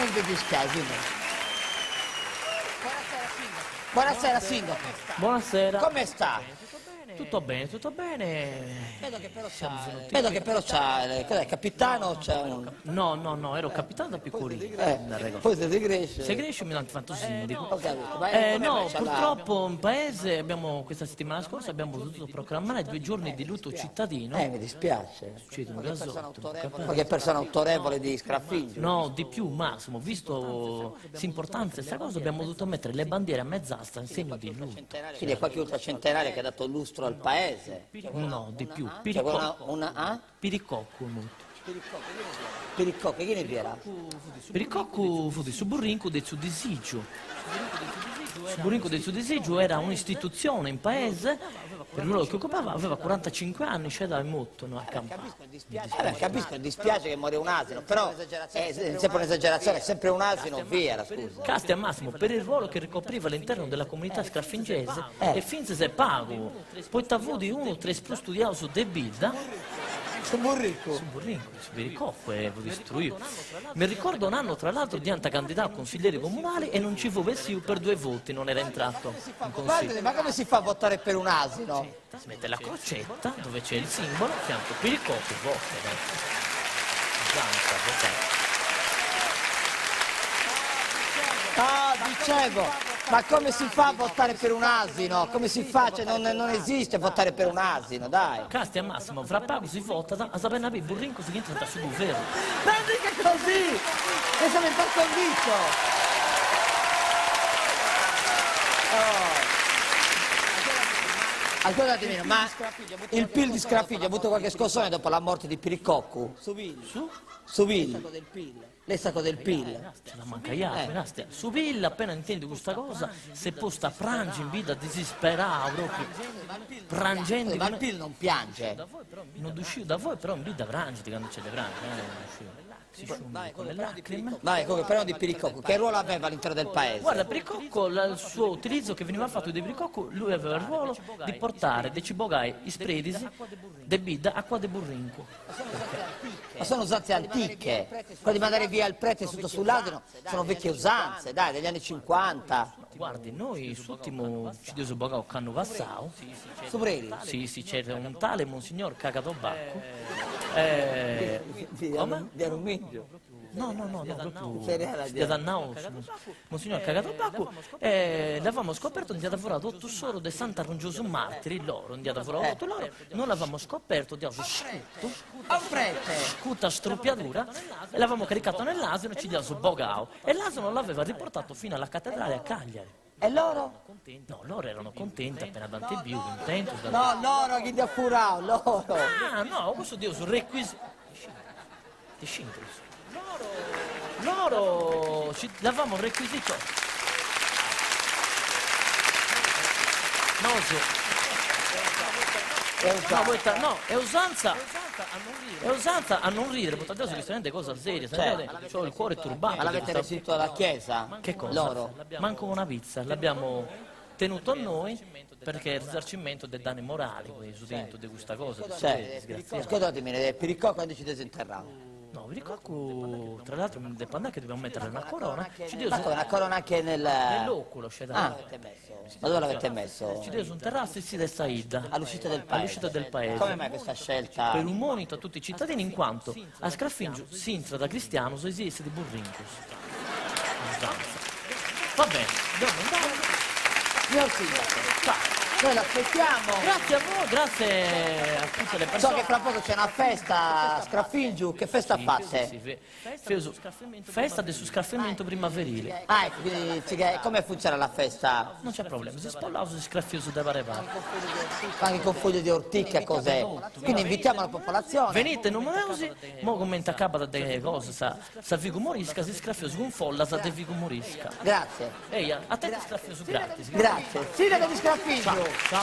Non vi dispiace. Buonasera, sindaco. Buonasera. Come sta? Tutto bene, tutto bene. Vedo che però c'ha, cos'è, capitano, c'ha un... No, ero capitano da piccolino. Poi se si cresce... Se cresci mi danno fatto sindaco. Ho capito, ma No, purtroppo in paese abbiamo, questa settimana scorsa abbiamo dovuto proclamare 2 giorni di lutto cittadino. Mi dispiace. Succede un gasotto. Qualche persona autorevole di Scaffingio. No, di più, Massimo, visto l'importanza di questa cosa abbiamo dovuto mettere le bandiere a mezz'asta in segno di lutto. Quindi è qualche ultracentenario che ha dato lustro al paese. No, di più, Cioè, Piricocco. Piricocco molto. Piricocco, chi ne era? Piricocco fu di Suburrinco del Sudisigio. Suburrinco del Sudisigio era un'istituzione in paese, per quello che occupava, aveva 45 anni, c'è da molto a campare. Capisco, mi dispiace che muore un asino, però è sempre un'esagerazione, è sempre un asino, via, scusa. Casti a Massimo, per il ruolo che ricopriva all'interno della comunità scraffingese, e finse se pago, poi t'avu di uno tre più studiato su De Bidda, Suburrinco. Suburrinco, Piricocco e fu distruito. Mi ricordo un anno, tra l'altro, di candidato a consigliere comunale e non ci fu Vessiu per 2 voti, non era entrato in consiglio. Guardate, ma come si fa a votare per un asino? Si mette la crocetta dove c'è il simbolo, a fianco Piricocco, vota. Zanza, votare. Dicevo, ma come si fa a votare per un asino? Come si fa? Cioè, non esiste votare per un asino, dai. Casti a Massimo, fra pago si vota, a sapere il burrinco si entra su governo. Non dica così! Ne sono un po' convinto! Ascoltatemi, ma il PIL di Scraffiglia ha avuto qualche scossone dopo la morte di Piricocco? Suvil. Lei sa cos'è il PIL? Ce la manca iatro, Casti. Su Villa, appena intendi questa cosa, si è posta a piangere in vita disisperata, proprio. Piangendo. Ma il PIL non piange. Non uscivo da voi, però in vita piange quando c'è le piange, si sciume con le lacrime. Vai, comunque, parliamo di Piricocco. Che ruolo aveva all'interno del paese? Guarda, Piricocco, il suo utilizzo che veniva fatto di Piricocco, lui aveva il ruolo di portare dei cibogai ispredisi, de bidda, acqua de burrinco. Ma sono usanze antiche. Quello di mandare via il prete sotto sull'asino sono vecchie usanze, dai, degli anni 50. Guardi, noi sull'ultimo ci dice bogao canno vassao. Sobreri? Sì, c'era un tale Monsignor Cagatobacco. Come? Di Arumiglio. No, proprio Cereale di Adannao, Monsignor Cagatobacco, l'avevamo scoperto, non aveva lavorato 8 solo de Santa Rungioso Martiri, loro, non aveva lavorato loro, non l'avevamo scoperto, di scuto, A un prete! scuta struppiatura, e l'avevamo caricato nell'asino e ci diamo su Bogao, e l'asino l'aveva riportato fino alla cattedrale a Cagliari. E loro? No, loro erano contenti, appena dante più, contenti. No, loro chi ti ha furato, loro! Ah, no, questo Dio su requisito. Loro l'avevamo requisito. No, è usanza a non ridere, perché adesso questa è cosa seria, ho il cuore turbato. Ma l'avete restituito alla chiesa? Che cosa? Loro? Manco una pizza, l'abbiamo tenuto a noi perché è il risarcimento dei danni morali, questo dentro di questa cosa. Ascoltatemi, Piricocco quando ci disinterravo? No, Piricocco, tra l'altro del pandà che dobbiamo mettere una corona, ci Ma come, una corona anche nell'oculo, c'è da ma dove l'avete messo? ci deve un terrazzo e si desta Ida All'uscita del paese? all'uscita del paese. Come mai questa scelta? Per un monito a tutti i cittadini, in quanto a Scraffingio si entra da cristiano, so esiste di burrincos. Va bene, dobbiamo andare. Signor Sindaco, noi l'aspettiamo. Grazie a voi, grazie a tutte le So persone. che fra poco c'è una festa a Scraffingio, che festa fate? Festa del scaffamento primaverile. Ah, ecco, quindi come funziona la festa? Non c'è problema, si spollauso si scaffioso da varie parti. Anche con foglie di ortica, cos'è? Quindi invitiamo la popolazione. Venite numerosi, mo commenta capa delle cose, sa figo morisca, si scaffioso con folla, sa de figo morisca. Grazie. Ehi, a te ti scaffioso gratis. Grazie. Sindaco di Scraffingio. Ciao.